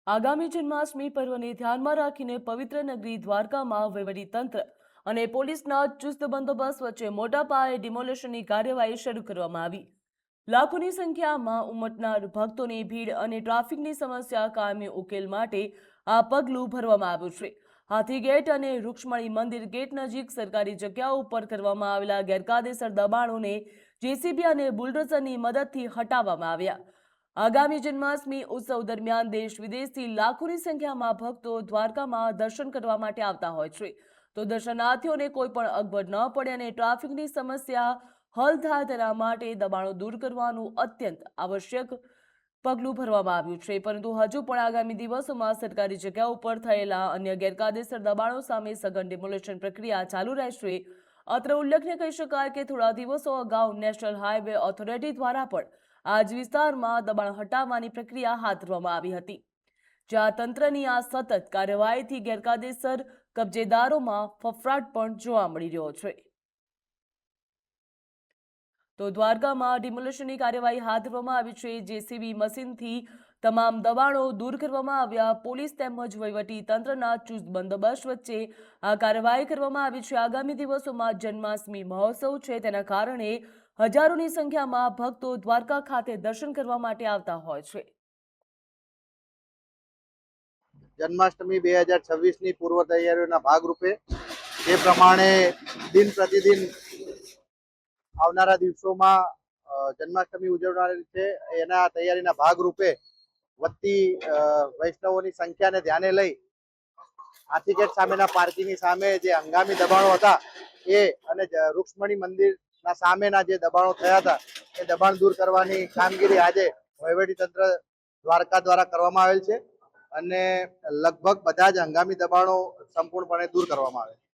આગામી જન્માષ્ટમી પર્વને ધ્યાનમાં રાખીને પવિત્ર નગરી દ્વારકામાં વહીવટીતંત્ર અને પોલીસના ચુસ્ત બંદોબસ્ત વચ્ચે મોટા પાયે ડિમોલેશનની કાર્યવાહી શરૂ કરવામાં આવી। લાખોની સંખ્યામાં ઉમટનાર ભક્તોની ભીડ અને ટ્રાફિકની સમસ્યા કાયમી ઉકેલ માટે આ પગલું ભરવામાં આવ્યું છે। હાથી ગેટ અને રૂક્ષ્મણી મંદિર ગેટ નજીક સરકારી જગ્યાઓ ઉપર કરવામાં આવેલા ગેરકાયદેસર દબાણોને જેસીબી અને બુલડોઝરની મદદથી હટાવવામાં આવ્યા। આગામી જન્માષ્ટમી ઉત્સવ દરમિયાન દેશ વિદેશથી લાખોની સંખ્યામાં ભક્તો દ્વારકામાં દર્શન કરવા માટે આવતા હોય છે, તો દર્શનાર્થીઓને કોઈ પણ અગવડ ન પડે અને ટ્રાફિકની સમસ્યા હલ થાય તેના માટે દબાણો દૂર કરવાનું અત્યંત આવશ્યક પગલું ભરવામાં આવ્યું છે। પરંતુ હજુ પણ આગામી દિવસોમાં સરકારી જગ્યા ઉપર થયેલા અન્ય ગેરકાયદેસર દબાણો સામે સઘન ડિમોલેશન પ્રક્રિયા ચાલુ રહેશે। અત્રે ઉલ્લેખનીય કહી શકાય કે થોડા દિવસો અગાઉ નેશનલ હાઈવે ઓથોરિટી દ્વારા પણ આજ વિસ્તારમાં દબાણ હટાવવાની પ્રક્રિયા હાથ ધરવામાં આવી હતી, જ્યાં તંત્રની આ સતત કાર્યવાહીથી ગેરકાયદેસર કબજેદારોમાં ફફડાટ પણ જોવા મળી રહ્યો છે। તો દ્વારકામાં ડિમોલેશનની કાર્યવાહી હાથ ધરવામાં આવી છે। જેસીબી મશીનથી તમામ દબાણો દૂર કરવામાં આવ્યા। પોલીસ તેમજ વહીવટી તંત્રના ચુસ્ત બંદોબસ્ત વચ્ચે આ કાર્યવાહી કરવામાં આવી છે। આગામી દિવસોમાં જન્માષ્ટમી મહોત્સવ છે, તેના કારણે હજારોની સંખ્યામાં ભક્તો દ્વારકા ખાતે દર્શન કરવા માટે આવતા હોય છે। જન્માષ્ટમી 2026 ની પૂર્વ તૈયારીઓના ભાગરૂપે જે પ્રમાણે દિન પ્રતિદિન આવનારા દિવસોમાં જન્માષ્ટમી ઉજવનારી છે, એના તૈયારીના ભાગરૂપે વધતી વૈષ્ણવોની સંખ્યાને ધ્યાને લઈ હાથી ગેટ સામેના પાર્કિંગની સામે જે હંગામી દબાણો હતા એ અને રૂક્ષ્મણી મંદિરના સામેના જે દબાણો થયા હતા એ દબાણ દૂર કરવાની કામગીરી આજે વહીવટીતંત્ર દ્વારકા દ્વારા કરવામાં આવેલ છે અને લગભગ બધા જ હંગામી દબાણો સંપૂર્ણપણે દૂર કરવામાં આવે છે।